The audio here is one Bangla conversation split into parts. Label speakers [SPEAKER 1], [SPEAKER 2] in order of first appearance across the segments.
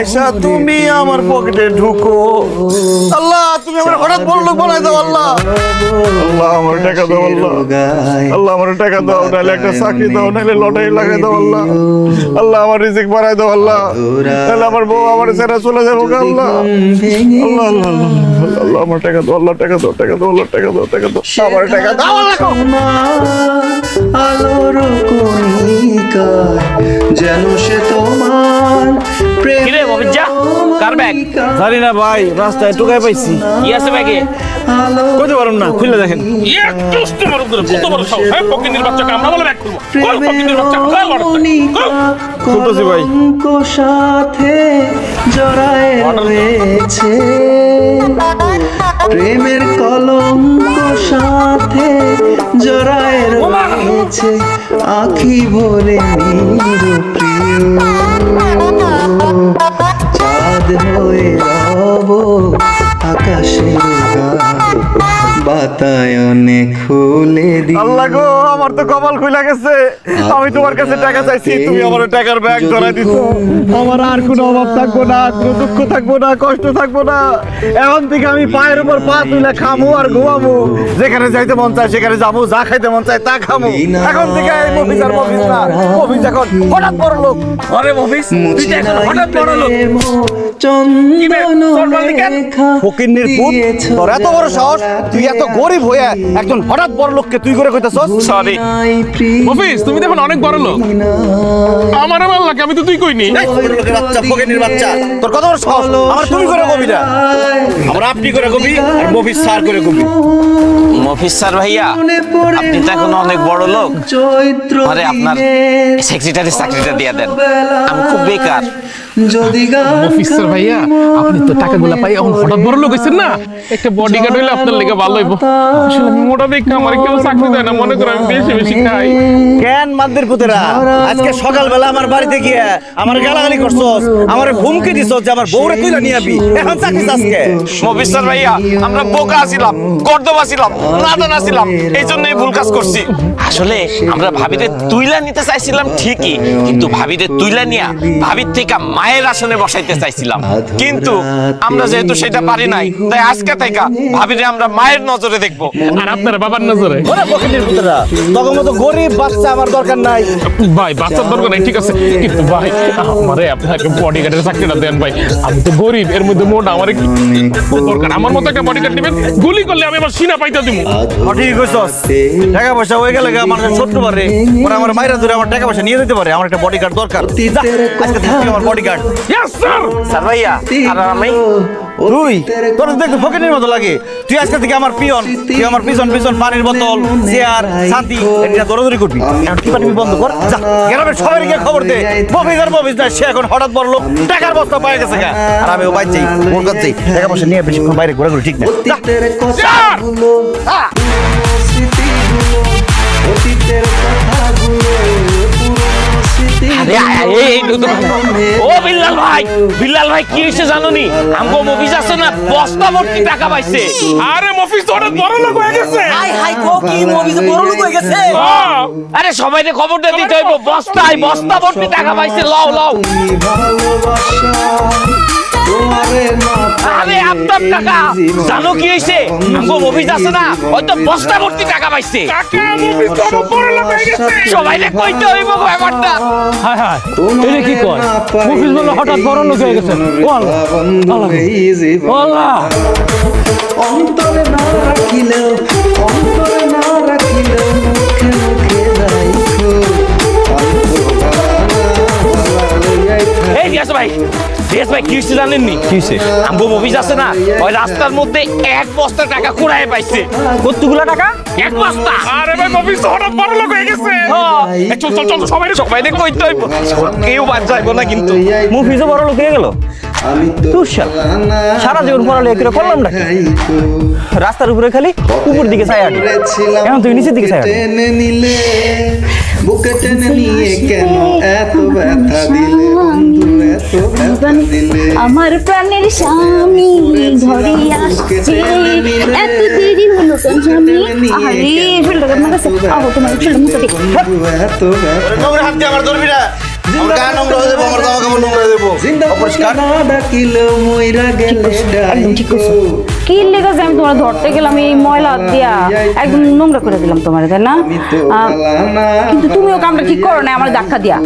[SPEAKER 1] আচ্ছা তুমি আমার পকেটে ঢুকো আল্লাহ, তুমি আমার হঠাৎ বড় লোক বানাই দাও আল্লাহ। আল্লাহ আমার টাকা দাও আল্লাহ, আল্লাহ আমার টাকা দাও, নাহলে একটা চাকরি দাও, নাহলে লটারি লাগাই দাও আল্লাহ। আল্লাহ আমার রিজিক বাড়াই দাও আল্লাহ, তাহলে আমার বউ আমার ছেড়ে চলে যাবো আল্লাহ। আল্লাহ আল্লাহ আল্লাহ আল্লাহ আমার টাকা দাও, আল্লাহ টাকা দাও, টাকা দাও, আল্লাহ টাকা দাও, টাকা দাও, আমার টাকা দাও আল্লাহ।
[SPEAKER 2] আলোর কণিকায় যেন সে তোমার
[SPEAKER 3] কিরে মফিজা, কার ব্যাগ?
[SPEAKER 1] জানি না ভাই, রাস্তায় টুকাই পাইছি।
[SPEAKER 3] কি আছে ব্যাগে?
[SPEAKER 1] কইতে পারুম না, খুলে দেখেন। খুলতেছি ভাই।
[SPEAKER 2] সাথে জড়ায় রয়েছে প্রেমের কলঙ্ক সাথে জড়ায় রয়েছে আখি ভরে নিরপ্রিয় চাঁদ হয়ে রব আকাশের বাতায়নে খুলে দি।
[SPEAKER 1] আল্লাহ গো, আমার তো কপাল খুলে গেছে। আমি তোমার কাছে টাকা চাইছি, তুমি আমার টাকার ব্যাগ ধরাই দিছো। আমার আর কোনো অভাব থাকবো না, কোনো দুঃখ থাকবো না, কষ্ট থাকবো না। এখন থেকে আমি পায়ের উপর পা তুলে খামো আর ঘুমাবো, যেখানে যাইতে মন চায় সেখানে যাবো, যা খাইতে মন চায় তা খামো। এখন থেকে এই মফিজ আর মফিজ না, মফিজ এখন হঠাৎ বড় লোক।
[SPEAKER 3] আরে মফিজ, তুই তো এখন হঠাৎ বড় লোক।
[SPEAKER 1] ফকিন্নির পুত, তোর এত বড় সাহস, তুই এত গরিব হয়ে একজন হঠাৎ বড় লোককে তুই করে কইতাছস?
[SPEAKER 3] সরি
[SPEAKER 4] মফিজ, তুমি দেখুন অনেক বড় লোক। আমার আমার লাগে, আমি তো তুই কইনি।
[SPEAKER 1] লোকের বাচ্চা, ফকিন্নির বাচ্চা, তোর কত বড় সাহস? আমার তুমি করে কবি না, আমার আপনি করে কবি আর মফিজ স্যার করে কবি।
[SPEAKER 3] মফিজ স্যার ভাইয়া, আপনি তো এখন অনেক বড় লোক। আরে আপনার সেক্রেটারি চাকরিটা দিয়ে দেন, আমি খুব বেকার।
[SPEAKER 4] মফিজ স্যার ভাইয়া, আপনি তো টাকাগুলা পাই এখন হঠাৎ বড় লোক হইছেন না, একটা বডিগার্ড হইলে আপনার লেগে ভালো হইব। আসলে আমি মোটা দেখে আমার কেউ চাকরি দেয় না, মনে করে আমি বেশি বেশি খাই।
[SPEAKER 1] কেন মাদ্দের পুতেরা, আজকে সকালবেলা আমার বাড়িতে গিয়ে আমার গালাগালি করছস, আমার হুমকি দিছস যে আমার বউরে তুইলা নিয়ে আবি, এখন চাকরি আজকে।
[SPEAKER 3] মফিজ স্যার ভাইয়া, আমরা বোকা আছিলাম, গর্দব আছিলাম, নাদান আছিলাম, এই জন্যই ভুল কাজ করছি। আসলে আমরা ভাবিরে তুইলা নিতে চাইছিলাম ঠিকই, কিন্তু ভাবিরে তুইলা নিয়া ভাবির থেকে মায়ের আসনে বসাইতে চাইছিলাম, কিন্তু আমরা যেহেতু সেটা পারি নাই, তাই আজকে থেকে ভাবিরে আমরা মায়ের নজরে দেখবো।
[SPEAKER 4] আর আপনার বাবার নজরে।
[SPEAKER 1] ওরে ফকিন্নির পুতেরা, তখন মতো গরিব বাচ্চা আমার দরকার নাই।
[SPEAKER 4] ভাই বাচ্চার দরকার নাই, ঠিক আছে, কিন্তু ভাই আমারে আপনাকে বডিগার্ডের চাকরিটা দেন ভাই। আমি তো গরিব, এর মধ্যে মোটা, আমার দরকার। আমার মতো একটা বডিগার্ড দিবেন, গুলি করলে আমি আমার সিনা পাইতে দিব।
[SPEAKER 1] ঠিক কইছস, টাকা পয়সা হয়ে গেলে আমার ছোট্ট পারে ওরা আমার মাইরা ধরে আমার টাকা পয়সা নিয়ে যেতে পারে। আমার একটা বডিগার্ড দরকার, যা, আজকে থেকে আমার বডিগার্ড।
[SPEAKER 4] Yes sir.
[SPEAKER 3] স্যার ভাইয়া, আর আমি
[SPEAKER 1] তুই তোর দেখতে ফকিনের মতো লাগে। তুই আজকে থেকে আমার পিয়ন, তুই আমার পিছন পিছন পানির বোতল, চেয়ার, শান্তি এটা দৌড়াদৌড়ি করবি। এখন টিপাটিপি বন্ধ কর, যা গ্রামের সবাই গিয়ে খবর দে মফিজ আর মফিজ না, সে এখন হঠাৎ বড় লোক, টাকার বস্তা পায়ে গেছে গা। আর আমি ও বাইর যাই, ওর কাছে যাই, টাকা পয়সা নিয়ে বেশিক্ষণ বাইরে ঘোরাঘুরি ঠিক না। যা।
[SPEAKER 2] অতীতের কথাগুলো, স্মৃতিগুলো, অতীতের কথাগুলো, পুরনো স্মৃতিগুলো।
[SPEAKER 3] ও বিল্লাল ভাই, বিল্লাল ভাই কি হয়েছে জানোনি? আমগো মফিজ আছে না, বস্তা ভর্তি টাকা পাইছে।
[SPEAKER 4] আরে মফিজ তো অনেক বড় লোক হয়ে গেছে।
[SPEAKER 3] হাই হাই, কো কি মফিজ বড় লোক হয়ে গেছে? আরে সবাইকে খবরটা দিতে হইব, বস্তায় বস্তা ভর্তি টাকা পাইছে। লও লও।
[SPEAKER 2] ভালোবাসা তোমারে না
[SPEAKER 3] আরে আপনার টাকা জানো কি হয়েছে? আমগো মফিজ আছে না, হয়তো বস্তা ভর্তি টাকা পাইছে।
[SPEAKER 4] টাকা মফিজ তো অনেক বড় লোক হয়ে গেছে।
[SPEAKER 3] সবাইকে কইতে হইব ব্যাপারটা।
[SPEAKER 4] হায় হায়,
[SPEAKER 2] এটা কি কয়? মফিজ বলে হঠাৎ বড় লোক হয়ে গেছে। আল্লাহ, অন্তরে না রাখিলেও, অন্তরে না রাখিলেও মুখে মুখে রাখো।
[SPEAKER 3] এই দিয়াস ভাই, দিয়াস ভাই কি হয়েছে জানেননি? কি হয়েছে? আমগো মফিজ আছে না, ওই রাস্তার মধ্যে এক বস্তা টাকা কুড়ায় পাইছে। কতগুলা টাকা? এক বস্তা।
[SPEAKER 4] আরে ভাই মফিজ তো হঠাৎ বড় লোক হয়ে গেছে। এই চল চল চল, সবাই
[SPEAKER 3] সবাইকে কইতে হইব, কেউ বাদ যাইবো না কিন্তু।
[SPEAKER 5] মফিজও বড় লোক হয়ে গেল। সারা জীবন পড়ালে করে করলাম না, রাস্তার উপরে খালি উপর দিকে ছায়া, এখন তুই নিচের দিকে ছায়া।
[SPEAKER 2] নিলে বুকে টেনে নিয়ে কেন এত ব্যথা দিলে বন্ধু, এত ব্যথা দিলে?
[SPEAKER 6] আমার প্রাণের স্বামী ঘরে আসছে, এত দেরি হলো কেন স্বামী? আরে শরীরটা কেমন আছে? আহো তোমার শরীরটা মুছে দিই।
[SPEAKER 2] এত ব্যথা
[SPEAKER 1] তোমরা হাত দিয়ে আমার ধরবি না, আমার গায়ে নোংরা হয়ে যাবো, আমার জামা কাপড় নোংরা হয়ে যাবো। অপরিষ্কার।
[SPEAKER 2] ডাকিলেও মইরা গেলে
[SPEAKER 6] একদম ঠিক করছো। কি লেগে যে আমি তোমার ধরতে গেলাম এই ময়লা হাত দিয়া একদম নোংরা করে দিলাম তোমার, তাই না? কিন্তু তুমিও কামটা ঠিক করো না, আমার ধাক্কা দিয়া।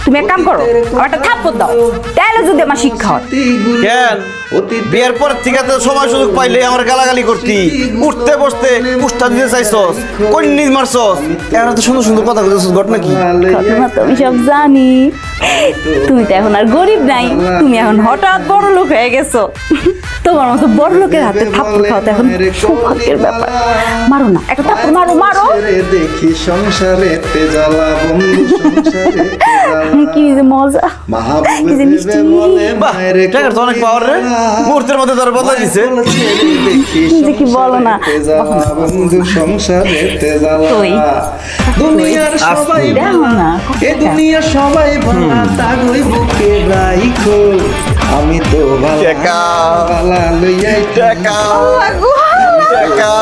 [SPEAKER 6] তুমি এক কাম করো, আমার একটা থাপ্পড় দাও, তাহলে যদি আমার শিক্ষা হয়।
[SPEAKER 1] কেন বিয়ের পর থেকে তো সময় সুযোগ পাইলে আমার গালাগালি করতি, উঠতে বসতে উষ্টা দিতে চাইছস, কন্নি মারছস, এখন তো সুন্দর সুন্দর কথা কইছস, ঘটনা কি?
[SPEAKER 6] ঘটনা তো আমি সব জানি। তুমি তো এখন আর গরিব নাই, তুমি এখন হঠাৎ বড় লোক হয়ে গেছো। তোমার মতো বড় লোকের হাতে থাপ্পড় খাওয়া তো এখন সৌভাগ্যের ব্যাপার। মারো না, একটা থাপ্পড় মারো, মারো।
[SPEAKER 2] দেখি সংসারেতে জ্বালা বন্ধু সংসারেতে জ্বালা
[SPEAKER 6] কি যে মজা, কি যে মিষ্টি।
[SPEAKER 1] বাহ, টাকার তো অনেক পাওয়ার রে, মুহূর্তের মধ্যে তোর বদলা দিছে।
[SPEAKER 6] কি যে কি বলো না।
[SPEAKER 2] বন্ধু সংসারেতে জ্বালা
[SPEAKER 6] ওই।
[SPEAKER 2] দুনিয়ার সবাই
[SPEAKER 6] দেখো না,
[SPEAKER 2] এ দুনিয়া সবাই ভালা তাগই বুকে রাইখো, আমি তো
[SPEAKER 1] টাকা,
[SPEAKER 2] ভালা লইয়াই
[SPEAKER 1] টাকা, টাকা।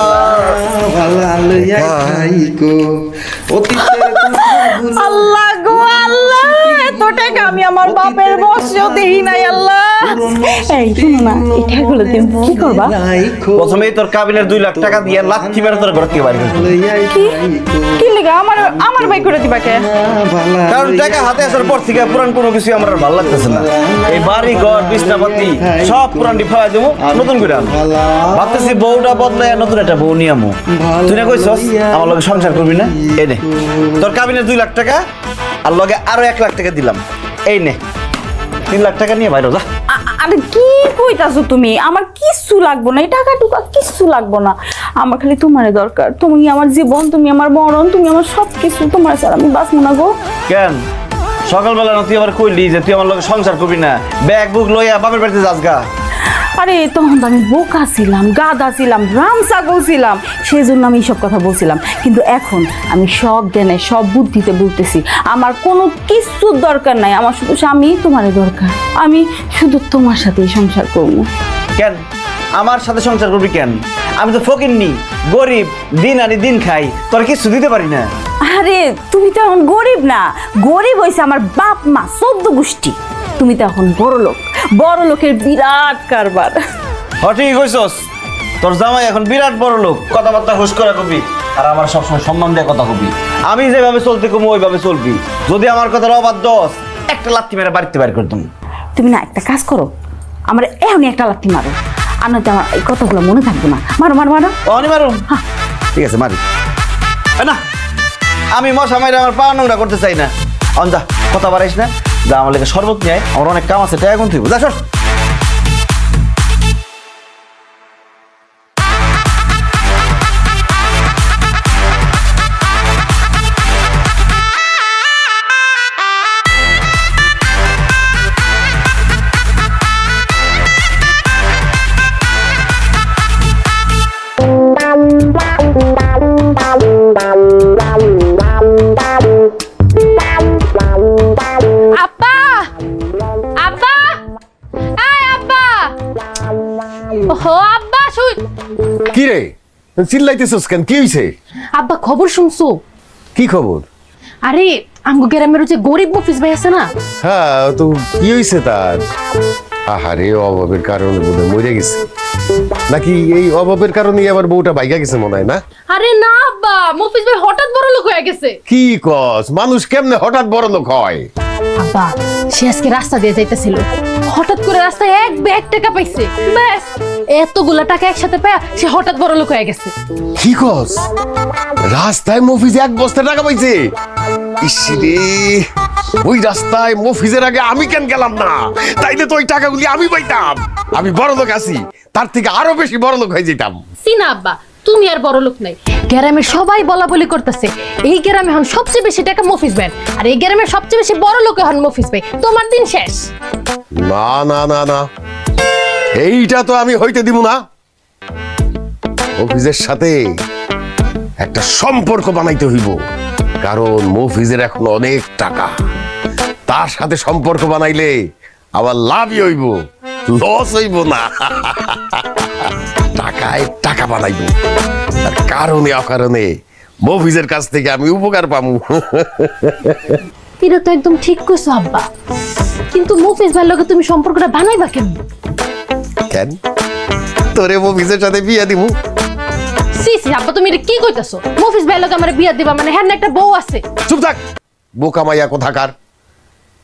[SPEAKER 2] ভালা লইয়াই খাইকো, অতীতের কথাগুলো
[SPEAKER 6] আল্লাহ গো আল্লাহ, এত টাকা আমি আমার বাপের বসেও দেখি নাই আল্লাহ। এই শোনো না, এই টাকাগুলো তুমি কি করবা?
[SPEAKER 2] রাইখো,
[SPEAKER 1] প্রথমেই তোর কাবিনের 2 লাখ টাকা দিয়ে লাথি মেরে তোর ঘর থেকে বাইরে করে দিবো।
[SPEAKER 2] লইয়াই
[SPEAKER 6] কি
[SPEAKER 2] খাইকো,
[SPEAKER 6] কি লেগে আমার বাই করে দিবা কে?
[SPEAKER 2] ভালা
[SPEAKER 1] কারণ টাকা হাতে আসার পর থেকে পুরান কোনো কিছু আমার আর ভালো লাগতেছে না। এই বাড়ি ঘর বিছনাপাতি সব পুরান ডিফাই দেবো, নতুন করে আনবো। ভাবতেছি বউটা বদলায় নতুন একটা বউ নিয়ে আমো। তুই না কইছস আমার লগে সংসার করবি না, এই নে তোর কাবিনের 2 লাখ টাকা আর লগে আরো 1 লাখ টাকা দিলাম, এই নে 3 লাখ টাকা নিয়ে বাইরে যা।
[SPEAKER 6] আরে কি কইতাছো তুমি? আমার কিচ্ছু লাগবো না, এই টাকা টুকা কিচ্ছু লাগবো না। আমার খালি তোমারে দরকার। তুমি আমার জীবন, তুমি আমার মরণ, তুমি আমার সব কিছু। তোমার ছাড়া আমি বাঁচবো না গো।
[SPEAKER 1] কেন সকালবেলা না তুই আবার কইলি যে তুই আমার লগে সংসার করবি না, ব্যাগ বুক লইয়া বাপের বাড়িতে যাস গা?
[SPEAKER 6] আরে তখন তো আমি বোকা ছিলাম, গাধা ছিলাম, রাম ছাগল ছিলাম, সেই জন্য আমি এইসব কথা বলছিলাম। কিন্তু এখন আমি সব জ্ঞানে সব বুদ্ধিতে বলতেছি, আমার কোনো কিছুর দরকার নাই, আমার শুধু স্বামী তোমারই দরকার। আমি শুধু তোমার সাথেই সংসার করবো।
[SPEAKER 1] কেন আমার সাথে সংসার করবি কেন? আমি তো ফকিন্নি, গরিব, দিন আনি দিন খাই, তোর কিছু দিতে পারি না।
[SPEAKER 6] আরে তুমি তো এখন গরিব না, গরিব হয়েছে আমার বাপ মা 14 গোষ্ঠী। তুমি তো এখন বড় লোক, বড় লোকের বিরাট কারবার।
[SPEAKER 1] ঠিকই কইছস, তোর জামাই এখন বিরাট বড় লোক, কথাবার্তা হুশ করে কবি, আর আমার সবসময় সম্মান দিয়ে কথা কবি। আমি যেভাবে চলতে কমু ওইভাবে চলবি, যদি আমার কথার অবাধ্য হস একটা লাথি মেরে বাড়িতে বাইর করে দেবো।
[SPEAKER 6] তুমি না একটা কাজ করো, আমার এখনই একটা লাথি মারো, আর নয়তো আমার এই কথাগুলো মনে থাকবে না। মারো মারো মারো।
[SPEAKER 1] অনি মারুম, ঠিক আছে মারি। না আমি মশা মাইরে আমার পা নোংরা করতে চাই না। অঞ্জা কথা বাড়াইস না, যা আমার লেগে শরবত নিয়ে আয়, আমার অনেক কাম আছে, টাকা গুনতে হইব, যা সর।
[SPEAKER 7] আব্বা আব্বা এই আব্বা ওহো আব্বা শুই
[SPEAKER 8] কি রে চিল্লাইতেছস কেন? কি হইছে?
[SPEAKER 7] আব্বা খবর শুনছো?
[SPEAKER 8] কি খবর?
[SPEAKER 7] আরে আমগো গ্রামের যে গরিব মফিজ ভাই আছে না,
[SPEAKER 8] হ্যাঁ তো কি হইছে তার? আহারে অভাবের কারণে বোধহয় মরে গেছে, নাকি এই অভাবের কারণে আবার বউটা বাইগা গেছে মনে হয় না?
[SPEAKER 7] আরে না আব্বা, মফিজ ভাই হঠাৎ বড় লোক হয়ে গেছে।
[SPEAKER 8] কি কস? মানুষ কেমনে হঠাৎ বড় লোক হয়?
[SPEAKER 7] আব্বা সে আজকে রাস্তা দিয়ে যাইতেছিল, হঠাৎ করে রাস্তায় 1 ব্যাগ টাকা পাইছে, ব্যাস এতগুলা টাকা একসাথে পায় সে হঠাৎ বড় লোক হয়ে গেছে।
[SPEAKER 8] কি কস? রাস্তায় মফিজ 1 বস্তা টাকা পাইছে? ইসরে, ওই রাস্তায় মফিজের আগে আমি কেন গেলাম না? তাইলে তো ওই টাকাগুলি আমি পাইতাম। আমি বড় লোক আছি, তার থেকে আরো বেশি বড় লোক হয়ে যেতাম।
[SPEAKER 7] সিনা আব্বা তুমি আর বড় লোক নাই, গ্রামে সবাই বলা বলি করতেছে এই গ্রামে হন সবচেয়ে বেশি টাকা মফিজ ভাই, আর এই গ্রামের সবচেয়ে বেশি বড় লোক হন মফিজ ভাই। তোমার দিন শেষ।
[SPEAKER 8] না না না না, এইটা তো আমি হইতে দিব না। মফিজের সাথে একটা সম্পর্ক বানাইতে হইব, কারণ মফিজের এখন অনেক টাকা। তার সাথে সম্পর্ক বানাইলে আবার লাভই হইব, লস হইব না। টাকায় টাকা বানাইব, আর কারণে অকারণে মফিজের কাছ থেকে আমি উপকার পাবো।
[SPEAKER 7] এটা তো একদম ঠিক কইছো আব্বা, কিন্তু মফিজ ভাইয়ের লগে তুমি সম্পর্কটা বানাইবা কেমন?
[SPEAKER 8] কেন তোরে মফিজের সাথে বিয়া দিব?
[SPEAKER 7] সি সি আব্বা, তুমি এটা কি কইতাছো? মফিজ ভাইয়ের লগে আমার বিয়া দিবা মানে হ্যাঁ না একটা বউ আছে?
[SPEAKER 8] চুপ থাক বোকা মাইয়া কোথাকার।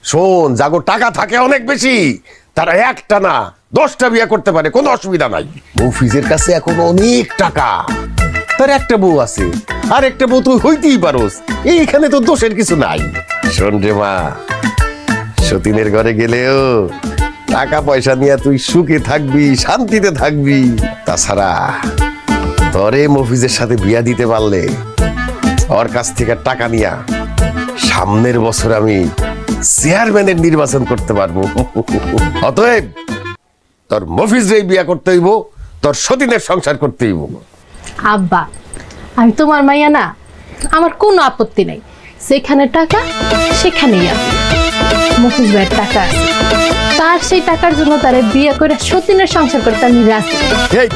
[SPEAKER 8] শোন, যাগো টাকা থাকে অনেক বেশি, তারা একটা না 10টা বিয়ে করতে পারে, কোনো অসুবিধা নাই। মফিজের কাছে এখন অনেক টাকা, তার একটা বউ আছে, আর একটা বউ তুই হইতেই পারোস, এইখানে তো দোষের কিছু নাই। শোন রে মা, সতীনের ঘরে গেলেও টাকা পয়সা নিয়ে তুই সুখে থাকবি, শান্তিতে থাকবি। তাছাড়া তরে মফিজের সাথে বিয়া দিতে পারলে ওর কাছ থেকে টাকা নিয়া সামনের বছর আমি চেয়ারম্যানের নির্বাচন করতে পারবো। অতএব তোর মফিজ রে বিয়া করতে হইব, তোর সতীনের সংসার করতে হইব।
[SPEAKER 7] আব্বা, আমি তোমার মাইয়া না, আমার কোনো আপত্তি নাই, যেখানে টাকা সেখানেই আছে। মফিজ ভাইয়ের টাকা আছে, তার সেই টাকার জন্য তারে বিয়ে করে সতীনের সংসার করতে আমি রাজি।
[SPEAKER 8] এই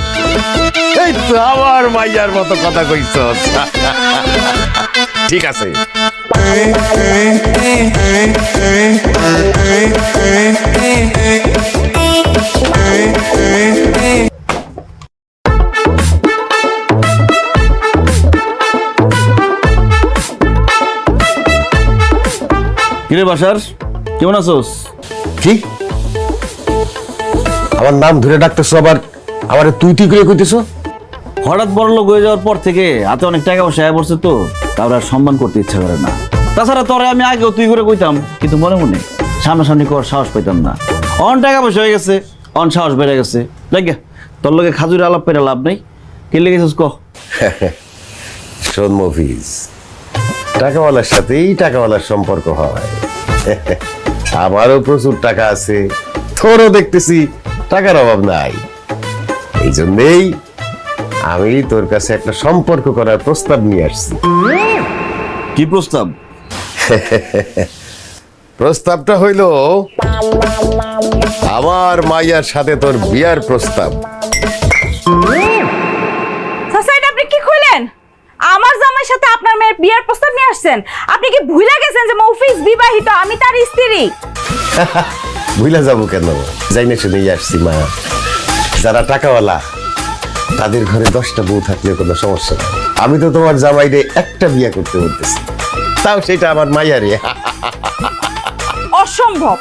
[SPEAKER 8] এই তো আমার মাইয়ার মতো কথা কইছস। ঠিক আছে,
[SPEAKER 5] কিরে বাসার, কেমন আছোস?
[SPEAKER 8] কি আমার নাম ধরে ডাকতেছো, আবার আমার তুই তুই করে কইতেছো?
[SPEAKER 5] হঠাৎ বড় লোক হয়ে যাওয়ার পর থেকে হাতে অনেক টাকা পয়সা আয় পড়ছে তো, কারোর আর সম্মান করতে ইচ্ছা করে না। তাছাড়া তোরে আমি আগেও তুই করে কইতাম, কিন্তু মনে মনে সামনাসামনি কর সাহস পাইতাম না। অন টাকা পয়সা হয়ে গেছে, অন সাহস বেড়ে গেছে। দেখ তোর লগে খাজুরে আলাপ পেরে লাভ নাই। কে লেগেছিস ক?
[SPEAKER 8] শোন মফিজ, টাকাওয়ালার সাথেই টাকাওয়ালার সম্পর্ক হয়। আমারও প্রচুর টাকা আছে, তোরও দেখতেছি টাকার অভাব নাই। এই জন্যেই আমি তোর কাছে একটা সম্পর্ক করার প্রস্তাব নিয়ে আসছি।
[SPEAKER 5] কি প্রস্তাব?
[SPEAKER 8] প্রস্তাবটা হইল আমার মাইয়ার সাথে তোর বিয়ার প্রস্তাব।
[SPEAKER 6] এটা আপনি কি কইলেন? আমার জামাইয়ের সাথে আপনার মেয়ের বিয়ার প্রস্তাব নিয়ে আসছেন? আপনি কি ভুলে গেছেন যে মফিজ বিবাহিত, আমি তার স্ত্রী?
[SPEAKER 8] ভুলা যাবো কেন, যাই না শুনেই আসছি মা। যারা টাকাওয়ালা তাদের ঘরে 10টা বউ থাকলে কোনো সমস্যা নেই। আমি তো তোমার জামাইরে একটা বিয়া করতে বলতেছি, তাও সেটা আমার মাইয়ারে।
[SPEAKER 6] অসম্ভব।